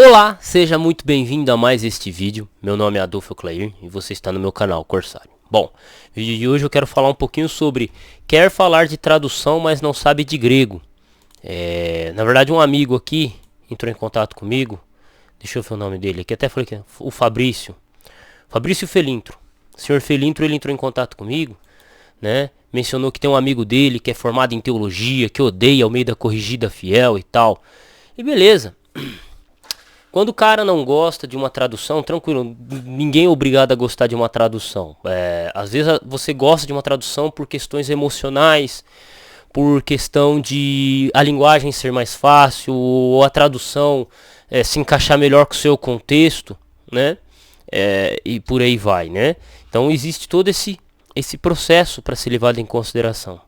Olá, seja muito bem-vindo a mais este vídeo. Meu nome é Adolfo Clair e você está no meu canal Corsário. Bom, no vídeo de hoje eu quero falar um pouquinho sobre quer falar de tradução, mas não sabe de grego. Na verdade, um amigo aqui entrou em contato comigo. Deixa eu ver o nome dele aqui, até falei que é o Fabrício Felintro. O senhor Felintro, ele entrou em contato comigo, né? Mencionou que tem um amigo dele que é formado em teologia, que odeia Almeida Corrigida Fiel e tal. E beleza. Quando o cara não gosta de uma tradução, tranquilo, ninguém é obrigado a gostar de uma tradução. Às vezes você gosta de uma tradução por questões emocionais, por questão de a linguagem ser mais fácil, ou a tradução se encaixar melhor com o seu contexto, né? E por aí vai, né? Então existe todo esse processo para ser levado em consideração.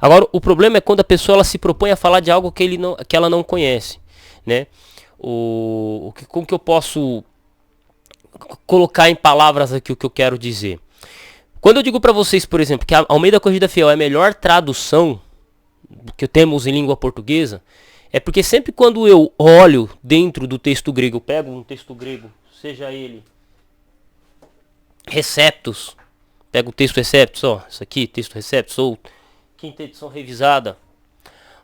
Agora, o problema é quando a pessoa ela se propõe a falar de algo que ela não conhece, né? Como que eu posso colocar em palavras aqui o que eu quero dizer? Quando eu digo para vocês, por exemplo, que a Almeida Corrigida Fiel é a melhor tradução que temos em língua portuguesa, é porque sempre quando eu olho dentro do texto grego, eu pego um texto grego, seja ele Receptus, pego o texto Receptus, ó, isso aqui, texto Receptus, ou quinta edição revisada,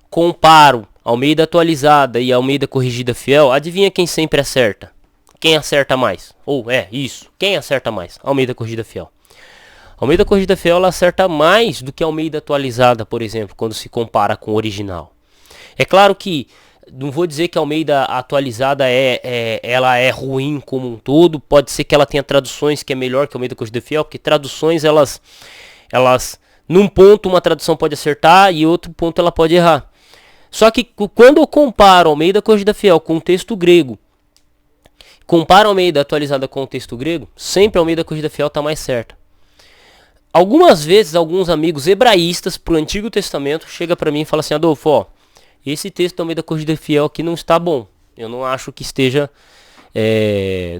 comparo Almeida atualizada e Almeida Corrigida Fiel, adivinha quem sempre acerta? Quem acerta mais? Quem acerta mais? Almeida Corrigida Fiel. Almeida Corrigida Fiel ela acerta mais do que Almeida atualizada, por exemplo, quando se compara com o original. É claro que não vou dizer que a Almeida atualizada ela é ruim como um todo, pode ser que ela tenha traduções que é melhor que a Almeida Corrigida Fiel, porque traduções elas num ponto uma tradução pode acertar e outro ponto ela pode errar. Só que quando eu comparo a Almeida Corrigida Fiel com o texto grego, comparo a Almeida atualizada com o texto grego, sempre a Almeida Corrigida Fiel está mais certa. Algumas vezes, alguns amigos hebraístas pro Antigo Testamento chega para mim e fala assim: Adolfo, ó, esse texto da Almeida Corrigida Fiel aqui não está bom. Eu não acho que esteja...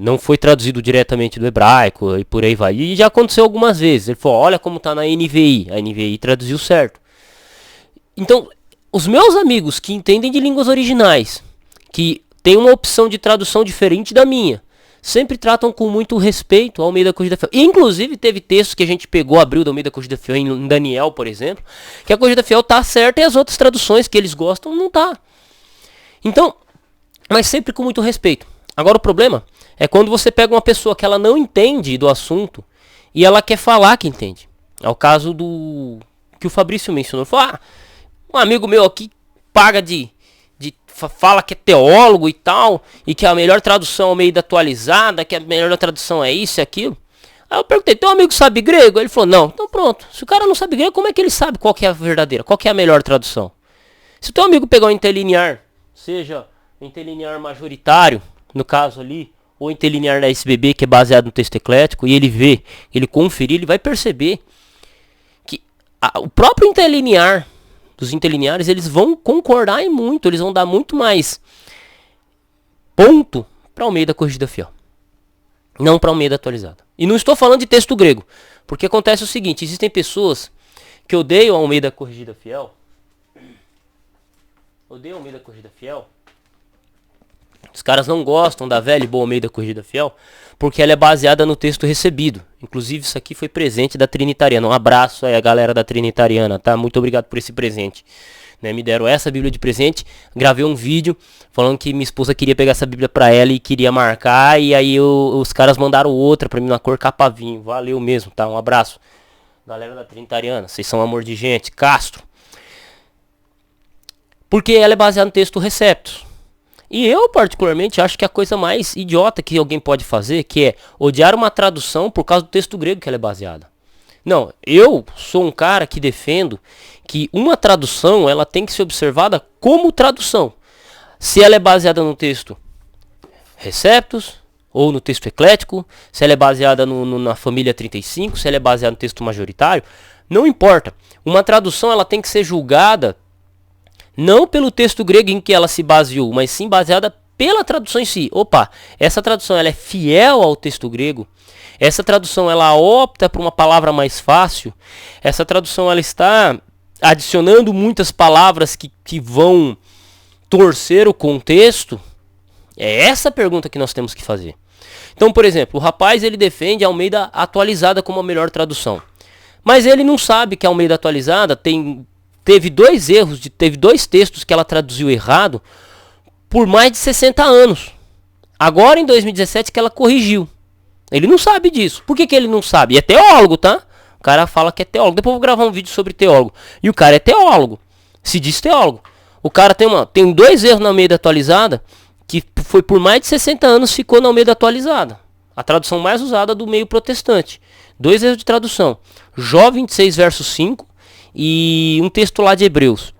não foi traduzido diretamente do hebraico e por aí vai. E já aconteceu algumas vezes. Ele falou: olha como está na NVI. A NVI traduziu certo. Então... os meus amigos que entendem de línguas originais, que tem uma opção de tradução diferente da minha, sempre tratam com muito respeito a Almeida Corrigida Fiel. Inclusive teve textos que a gente pegou, abriu da Almeida Corrigida Fiel em Daniel, por exemplo, que a Corrigida Fiel tá certa e as outras traduções que eles gostam não tá. Então, mas sempre com muito respeito. Agora o problema é quando você pega uma pessoa que ela não entende do assunto e ela quer falar que entende. É o caso do que o Fabrício mencionou. Falou: um amigo meu aqui fala que é teólogo e tal, e que a melhor tradução é Almeida atualizada, que a melhor tradução é isso e aquilo. Aí eu perguntei: teu amigo sabe grego? Ele falou: não. Então pronto, se o cara não sabe grego, como é que ele sabe qual que é a verdadeira, qual que é a melhor tradução? Se o teu amigo pegar um interlinear, seja interlinear majoritário, no caso ali, ou interlinear da SBB, que é baseado no texto eclético, e ele conferir, ele vai perceber que o próprio interlinear, os interlineares, eles vão concordar em muito, eles vão dar muito mais ponto para Almeida Corrigida Fiel, não para Almeida atualizada. E não estou falando de texto grego, porque acontece o seguinte: existem pessoas que odeiam a Almeida Corrigida Fiel, os caras não gostam da velha e boa Almeida Corrigida Fiel, porque ela é baseada no texto recebido. Inclusive isso aqui foi presente da Trinitariana. Um abraço aí a galera da Trinitariana, tá? Muito obrigado por esse presente. Né? Me deram essa Bíblia de presente. Gravei um vídeo falando que minha esposa queria pegar essa Bíblia pra ela e queria marcar. E aí os caras mandaram outra pra mim na cor capa vinho. Valeu mesmo, tá? Um abraço. Galera da Trinitariana, vocês são amor de gente. Castro. Porque ela é baseada no texto Receptus. E eu, particularmente, acho que a coisa mais idiota que alguém pode fazer, que é odiar uma tradução por causa do texto grego que ela é baseada. Não, eu sou um cara que defendo que uma tradução, ela tem que ser observada como tradução. Se ela é baseada no texto Receptus, ou no texto eclético, se ela é baseada na família 35, se ela é baseada no texto majoritário, não importa. Uma tradução, ela tem que ser julgada não pelo texto grego em que ela se baseou, mas sim baseada pela tradução em si. Opa, essa tradução ela é fiel ao texto grego. Essa tradução ela opta por uma palavra mais fácil. Essa tradução ela está adicionando muitas palavras que vão torcer o contexto. É essa a pergunta que nós temos que fazer. Então, por exemplo, o rapaz ele defende a Almeida atualizada como a melhor tradução. Mas ele não sabe que a Almeida atualizada teve 2 erros, teve 2 textos que ela traduziu errado por mais de 60 anos. Agora em 2017 que ela corrigiu. Ele não sabe disso. Por que ele não sabe? E é teólogo, tá? O cara fala que é teólogo. Depois eu vou gravar um vídeo sobre teólogo. E o cara é teólogo. Se diz teólogo. O cara tem 2 erros na Almeida atualizada, que foi por mais de 60 anos ficou na Almeida atualizada. A tradução mais usada do meio protestante. 2 erros de tradução. Jó 26, verso 5 e um texto lá de Hebreus.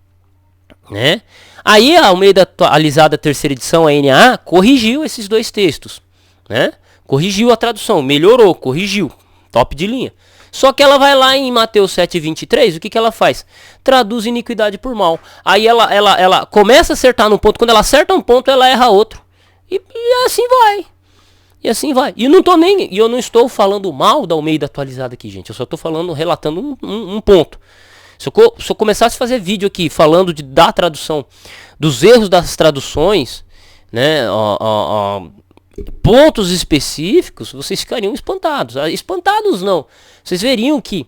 Né? Aí a Almeida atualizada, terceira edição, a NAA, corrigiu esses 2 textos. Né? Corrigiu a tradução, melhorou, corrigiu. Top de linha. Só que ela vai lá em Mateus 7,23, o que ela faz? Traduz iniquidade por mal. Aí ela começa a acertar num ponto, quando ela acerta um ponto, ela erra outro. E assim vai. E assim vai. E eu não estou falando mal da Almeida atualizada aqui, gente. Eu só estou relatando um ponto. Se eu começasse a fazer vídeo aqui falando da tradução, dos erros das traduções, né, pontos específicos, vocês ficariam espantados. Espantados não. Vocês veriam que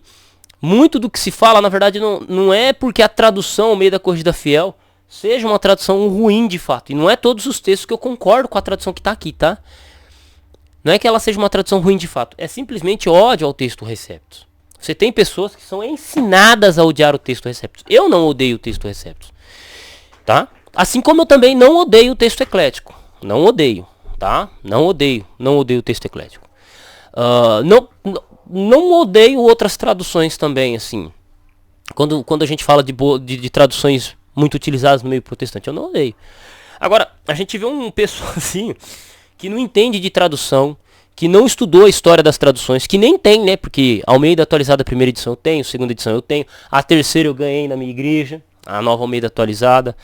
muito do que se fala, na verdade, não é porque a tradução Almeida Corrigida Fiel seja uma tradução ruim de fato. E não é todos os textos que eu concordo com a tradução que está aqui, tá? Não é que ela seja uma tradução ruim de fato. É simplesmente ódio ao texto Receptus. Você tem pessoas que são ensinadas a odiar o texto Receptus. Eu não odeio o texto Receptus. Tá? Assim como eu também não odeio o texto eclético. Não odeio. Tá? Não odeio o texto eclético. Não odeio outras traduções também, assim. Quando a gente fala de traduções muito utilizadas no meio protestante, eu não odeio. Agora, a gente vê um pessoal assim, que não entende de tradução, que não estudou a história das traduções, que nem tem, né? Porque Almeida atualizada, a primeira edição eu tenho, segunda edição eu tenho, a terceira eu ganhei na minha igreja, a nova Almeida atualizada,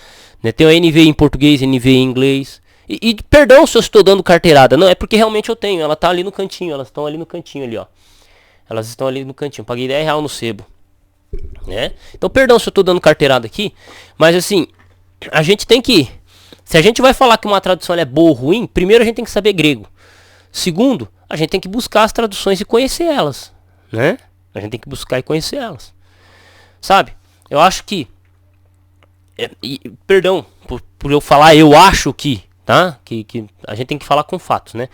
né? Tem a NVI em português, NVI em inglês. E perdão se eu estou dando carteirada, não, é porque realmente eu tenho, ela tá ali no cantinho, elas estão ali no cantinho ali, ó. Elas estão ali no cantinho, paguei R$10 no sebo, né? Então perdão se eu estou dando carteirada aqui, mas assim, a gente tem que, se a gente vai falar que uma tradução é boa ou ruim, primeiro a gente tem que saber grego. Segundo, a gente tem que buscar as traduções e conhecer elas, né? A gente tem que buscar e conhecer elas, sabe? Eu acho que, perdão por eu falar, eu acho que, tá? Que a gente tem que falar com fatos, né?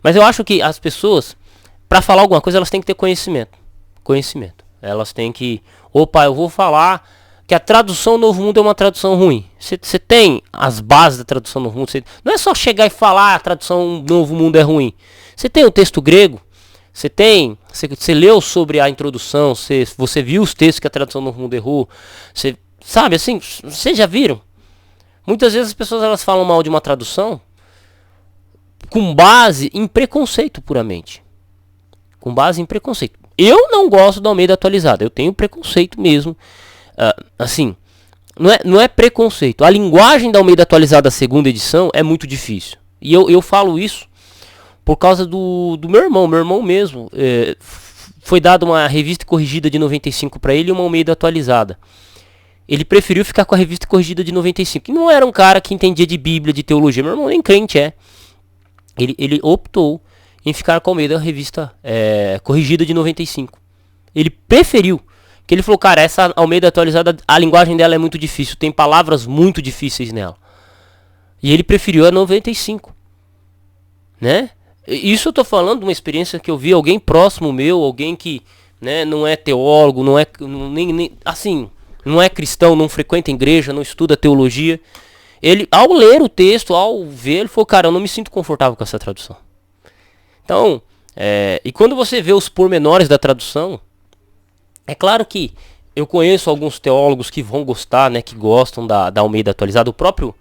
Mas eu acho que as pessoas, para falar alguma coisa, elas têm que ter conhecimento. Elas têm que, opa, eu vou falar que a tradução Novo Mundo é uma tradução ruim. Você tem as bases da tradução Novo Mundo. Não é só chegar e falar a tradução Novo Mundo é ruim. Você tem o texto grego. Você leu sobre a introdução. Você viu os textos que a tradução Novo Mundo errou. Você sabe assim? Vocês já viram? Muitas vezes as pessoas elas falam mal de uma tradução com base em preconceito puramente. Com base em preconceito. Eu não gosto da Almeida atualizada. Eu tenho preconceito mesmo. Assim, não é preconceito. A linguagem da Almeida atualizada, segunda edição, é muito difícil. E eu falo isso por causa do meu irmão. Meu irmão mesmo, foi dado uma revista corrigida de 95 para ele e uma Almeida atualizada. Ele preferiu ficar com a revista corrigida de 95. E não era um cara que entendia de Bíblia, de teologia. Meu irmão nem crente é. Ele optou em ficar com a Almeida revista corrigida de 95. Ele preferiu. Que ele falou, cara, essa Almeida atualizada, a linguagem dela é muito difícil, tem palavras muito difíceis nela. E ele preferiu a 95. Né? Isso eu tô falando de uma experiência que eu vi alguém próximo meu, alguém que, né, não é teólogo, não é assim, não é cristão, não frequenta igreja, não estuda teologia. Ele, ao ler o texto, ao ver, ele falou, cara, eu não me sinto confortável com essa tradução. Então, e quando você vê os pormenores da tradução, é claro que eu conheço alguns teólogos que vão gostar, né, que gostam da Almeida atualizada. O próprio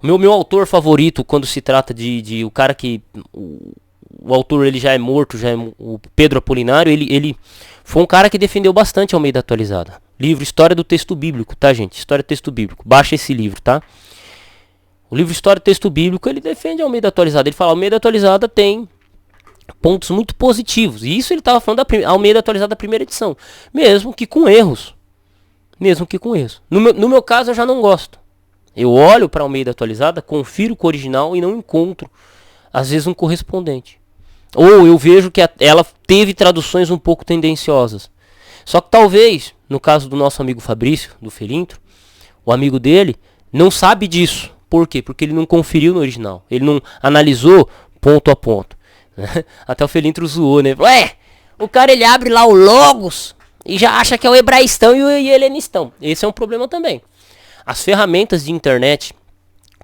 meu autor favorito, quando se trata de o cara que o autor ele já é morto, o Pedro Apolinário, ele foi um cara que defendeu bastante a Almeida atualizada. Livro História do Texto Bíblico, tá, gente? História do Texto Bíblico. Baixa esse livro, tá? O livro História do Texto Bíblico, ele defende a Almeida atualizada. Ele fala, a Almeida atualizada tem pontos muito positivos. E isso ele estava falando da Almeida atualizada da primeira edição. Mesmo que com erros. No meu caso eu já não gosto. Eu olho para a Almeida atualizada, confiro com o original e não encontro, às vezes, um correspondente. Ou eu vejo que ela teve traduções um pouco tendenciosas. Só que talvez, no caso do nosso amigo Fabrício, do Felintro, o amigo dele não sabe disso. Por quê? Porque ele não conferiu no original. Ele não analisou ponto a ponto. Até o Felintro zoou, né? Ué, o cara ele abre lá o Logos e já acha que é o hebraistão e o helenistão. Esse é um problema também. As ferramentas de internet,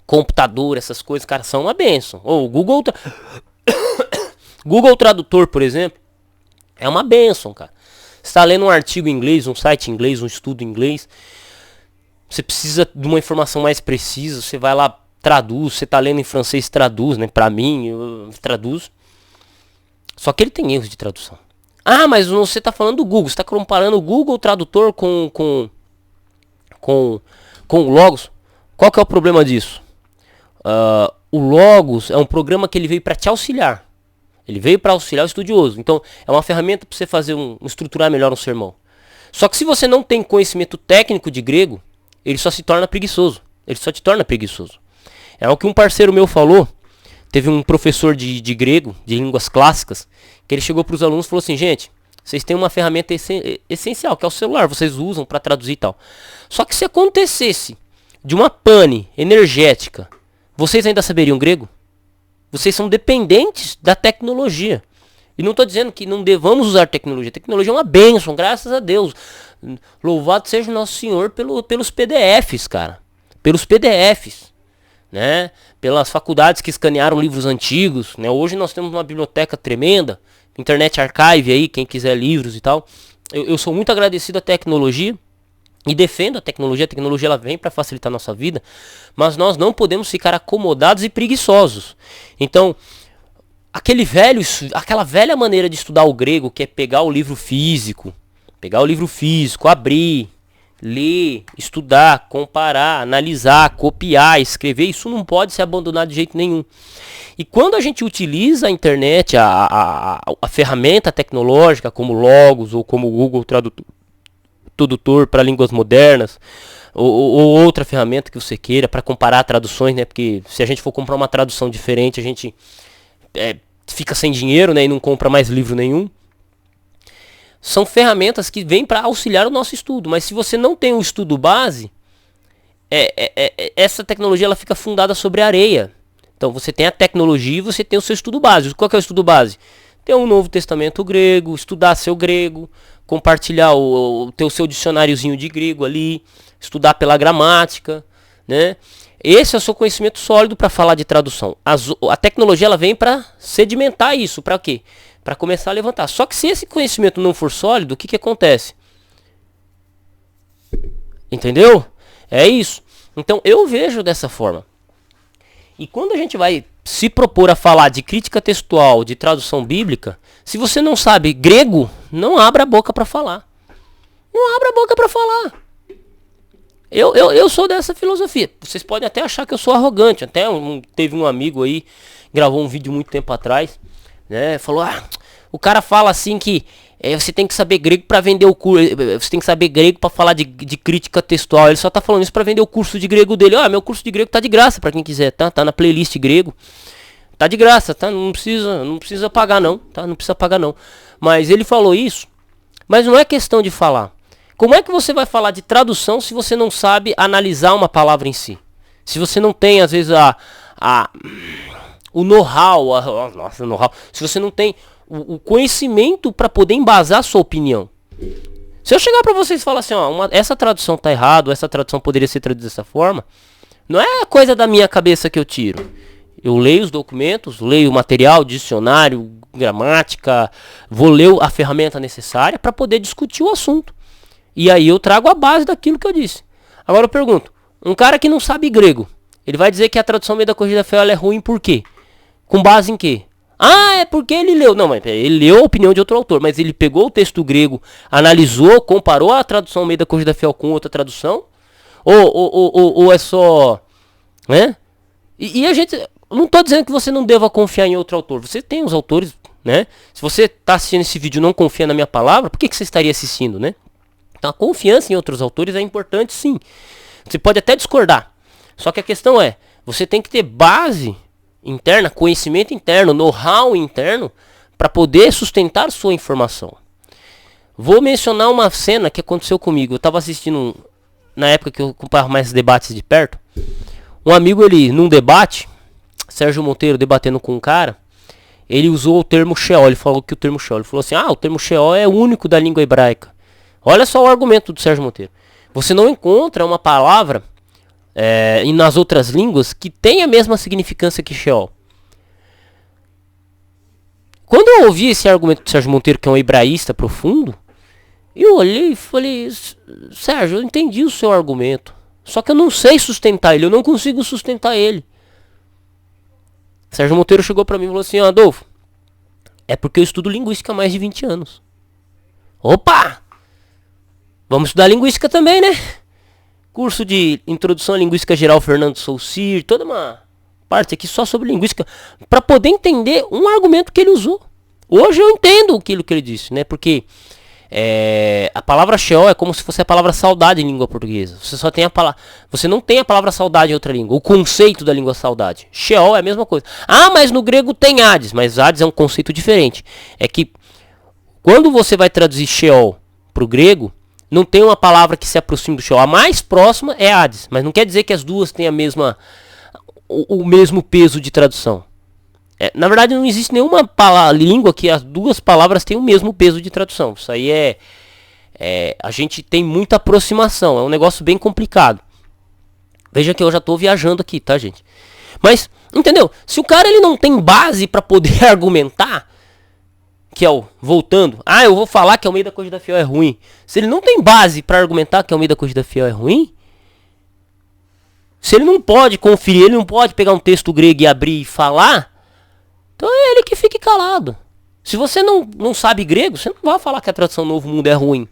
computador, essas coisas, cara, são uma bênção. Ou o Google Tradutor, por exemplo, é uma bênção, cara. Você está lendo um artigo em inglês, um site em inglês, um estudo em inglês, você precisa de uma informação mais precisa, você vai lá, traduz, você está lendo em francês, traduz, né? Pra mim, eu traduzo. Só que ele tem erros de tradução. Ah, mas você está falando do Google, você está comparando o Google Tradutor com o Logos. Qual que é o problema disso? O Logos é um programa que ele veio para te auxiliar. Ele veio para auxiliar o estudioso. Então, é uma ferramenta para você fazer estruturar melhor um sermão. Só que se você não tem conhecimento técnico de grego, ele só se torna preguiçoso. Ele só te torna preguiçoso. É o que um parceiro meu falou. Teve um professor de grego, de línguas clássicas, que ele chegou para os alunos e falou assim, gente, vocês têm uma ferramenta essencial, que é o celular, vocês usam para traduzir e tal. Só que se acontecesse de uma pane energética, vocês ainda saberiam grego? Vocês são dependentes da tecnologia. E não estou dizendo que não devamos usar tecnologia. A tecnologia é uma bênção, graças a Deus. Louvado seja o nosso Senhor pelos PDFs, cara. Pelos PDFs. Né? Pelas faculdades que escanearam livros antigos. Né? Hoje nós temos uma biblioteca tremenda. Internet Archive aí, quem quiser livros e tal. Eu sou muito agradecido à tecnologia. E defendo a tecnologia ela vem para facilitar a nossa vida, mas nós não podemos ficar acomodados e preguiçosos. Então, aquela velha maneira de estudar o grego, que é pegar o livro físico, abrir, ler, estudar, comparar, analisar, copiar, escrever, isso não pode ser abandonado de jeito nenhum. E quando a gente utiliza a internet, a ferramenta tecnológica, como Logos ou como o Google Tradutor para línguas modernas, ou outra ferramenta que você queira para comparar traduções, né? Porque se a gente for comprar uma tradução diferente, a gente fica sem dinheiro, né? E não compra mais livro nenhum. São ferramentas que vêm para auxiliar o nosso estudo, mas se você não tem um estudo base, essa tecnologia ela fica fundada sobre areia. Então você tem a tecnologia e você tem o seu estudo base. Qual que é o estudo base? Ter um Novo Testamento grego, estudar seu grego, compartilhar ter o seu dicionáriozinho de grego ali, estudar pela gramática, né? Esse é o seu conhecimento sólido para falar de tradução. A tecnologia ela vem para sedimentar isso, para quê? Para começar a levantar. Só que se esse conhecimento não for sólido, o que acontece? Entendeu? É isso. Então eu vejo dessa forma. E quando a gente vai se propor a falar de crítica textual, de tradução bíblica, se você não sabe grego, não abra a boca para falar. Não abra a boca para falar. Eu sou dessa filosofia. Vocês podem até achar que eu sou arrogante. Até teve um amigo aí, gravou um vídeo muito tempo atrás, né? Falou, o cara fala assim que você tem que saber grego para vender o curso. Você tem que saber grego para falar de crítica textual. Ele só tá falando isso para vender o curso de grego dele. Meu curso de grego tá de graça para quem quiser, tá? Tá na playlist grego. Tá de graça, tá? Não precisa pagar não, tá? Não precisa pagar não. Mas ele falou isso, mas não é questão de falar. Como é que você vai falar de tradução se você não sabe analisar uma palavra em si? Se você não tem, às vezes, o know-how, se você não tem o conhecimento para poder embasar a sua opinião. Se eu chegar para vocês e falar assim, essa tradução tá errada, essa tradução poderia ser traduzida dessa forma, não é coisa da minha cabeça que eu tiro. Eu leio os documentos, leio o material, dicionário, gramática, vou ler a ferramenta necessária para poder discutir o assunto. E aí eu trago a base daquilo que eu disse. Agora eu pergunto, um cara que não sabe grego, ele vai dizer que a tradução meio da corrigida fiel é ruim por quê? Com base em quê? É porque ele leu. Não, mas ele leu a opinião de outro autor, mas ele pegou o texto grego, analisou, comparou a tradução meio da corrigida fiel com outra tradução? Ou é só... né? E a gente... não estou dizendo que você não deva confiar em outro autor. Você tem os autores, né? Se você está assistindo esse vídeo e não confia na minha palavra, por que você estaria assistindo, né? Então a confiança em outros autores é importante, sim. Você pode até discordar. Só que a questão é, você tem que ter base interna, conhecimento interno, know-how interno, para poder sustentar sua informação. Vou mencionar uma cena que aconteceu comigo. Eu estava assistindo, na época que eu acompanhava mais debates de perto, um amigo, ele, num debate, Sérgio Monteiro debatendo com um cara, ele usou o termo Sheol, ele falou que o termo Sheol, ele falou assim, o termo Sheol é único da língua hebraica. Olha só o argumento do Sérgio Monteiro. Você não encontra uma palavra e nas outras línguas que tem a mesma significância que Sheol. Quando eu ouvi esse argumento do Sérgio Monteiro, que é um hebraísta profundo, eu olhei e falei, Sérgio, eu entendi o seu argumento, só que eu não sei sustentar ele, eu não consigo sustentar ele. Sérgio Monteiro chegou pra mim e falou assim, Adolfo, é porque eu estudo linguística há mais de 20 anos. Opa! Vamos estudar linguística também, né? Curso de Introdução à Linguística Geral Fernando Saussure, toda uma parte aqui só sobre linguística, para poder entender um argumento que ele usou. Hoje eu entendo aquilo que ele disse, né? Porque a palavra Sheol é como se fosse a palavra saudade em língua portuguesa. Você só tem a palavra, você não tem a palavra saudade em outra língua. O conceito da língua saudade. Sheol é a mesma coisa. Mas no grego tem Hades, mas Hades é um conceito diferente. É que quando você vai traduzir Sheol para o grego, não tem uma palavra que se aproxime do Sheol. A mais próxima é Hades, mas não quer dizer que as duas têm o mesmo peso de tradução. Na verdade, não existe nenhuma língua que as duas palavras tenham o mesmo peso de tradução. Isso aí a gente tem muita aproximação. É um negócio bem complicado. Veja que eu já estou viajando aqui, tá, gente? Mas, entendeu? Se o cara ele não tem base para poder argumentar, que é o voltando, eu vou falar que Almeida Corrigida Fiel é ruim. Se ele não tem base para argumentar que Almeida Corrigida Fiel é ruim, se ele não pode conferir, ele não pode pegar um texto grego e abrir e falar, então é ele que fique calado. Se você não sabe grego, você não vai falar que a tradução Novo Mundo é ruim.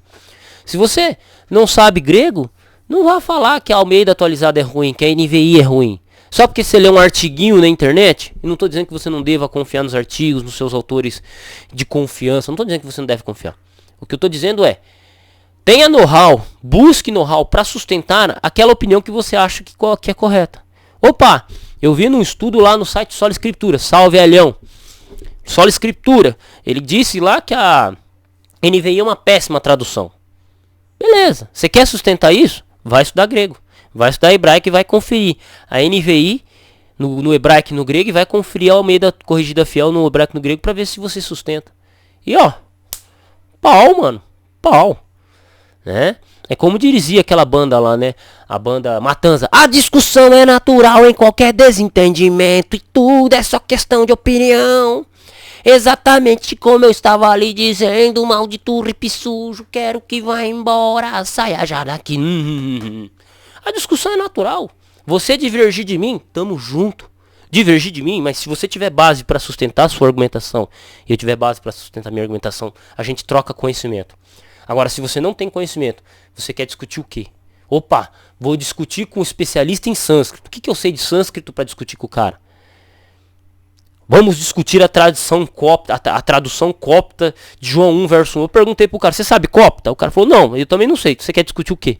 Se você não sabe grego, não vai falar que a Almeida atualizada é ruim, que a NVI é ruim. Só porque você lê um artiguinho na internet, e não estou dizendo que você não deva confiar nos artigos, nos seus autores de confiança, não estou dizendo que você não deve confiar. O que eu estou dizendo é, tenha know-how, busque know-how para sustentar aquela opinião que você acha que é correta. Opa, eu vi num estudo lá no site Sola Escritura, salve Alhão. Sola Escritura, ele disse lá que a NVI é uma péssima tradução. Beleza, você quer sustentar isso? Vai estudar grego, vai estudar hebraico e vai conferir a NVI no hebraico e no grego e vai conferir a Almeida Corrigida Fiel no hebraico e no grego para ver se você sustenta. E pau, mano, pau. Né? É como dizia aquela banda lá, né? A banda Matanza. A discussão é natural em qualquer desentendimento e tudo é só questão de opinião. Exatamente como eu estava ali dizendo, maldito rip sujo, quero que vá embora, saia já daqui. A discussão é natural. Você divergir de mim, tamo junto. Divergir de mim, mas se você tiver base para sustentar a sua argumentação e eu tiver base para sustentar a minha argumentação, a gente troca conhecimento. Agora, se você não tem conhecimento, você quer discutir o quê? Opa, vou discutir com um especialista em sânscrito. O que eu sei de sânscrito para discutir com o cara? Vamos discutir a tradução copta de João 1, verso 1. Eu perguntei pro cara, você sabe copta? O cara falou, não, eu também não sei. Você quer discutir o quê?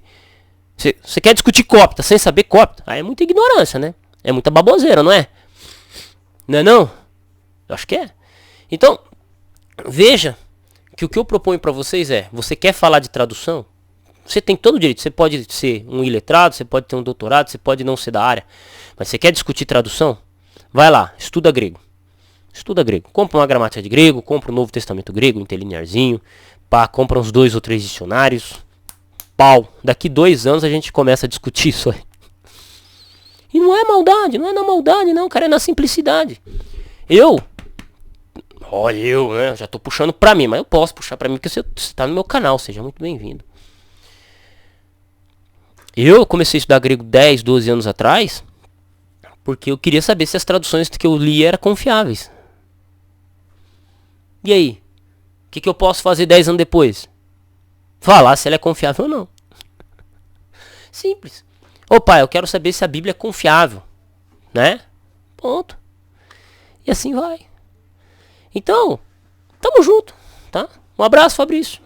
Você quer discutir copta sem saber copta? Aí é muita ignorância, né? É muita baboseira, não é? Não é não? Eu acho que é. Então, veja que o que eu proponho para vocês é, você quer falar de tradução? Você tem todo o direito, você pode ser um iletrado, você pode ter um doutorado, você pode não ser da área, mas você quer discutir tradução? Vai lá, estuda grego. Estuda grego. Compra uma gramática de grego, compra o Novo Testamento grego, interlinearzinho, compra uns 2 ou 3 dicionários, pau. Daqui 2 anos a gente começa a discutir isso aí. E não é maldade, não é na maldade não, cara, é na simplicidade. Né, já tô puxando pra mim, mas eu posso puxar pra mim porque você tá no meu canal, seja muito bem-vindo. Eu comecei a estudar grego 10, 12 anos atrás, porque eu queria saber se as traduções que eu li eram confiáveis. E aí? O que eu posso fazer 10 anos depois? Falar se ela é confiável ou não. Simples. Opa, eu quero saber se a Bíblia é confiável, né? Ponto. E assim vai. Então, tamo junto, tá? Um abraço, Fabrício.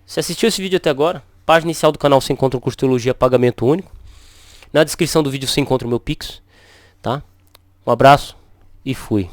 Você assistiu esse vídeo até agora? Página inicial do canal você encontra um curso de teologia pagamento único. Na descrição do vídeo você encontra o meu Pix, tá? Um abraço e fui.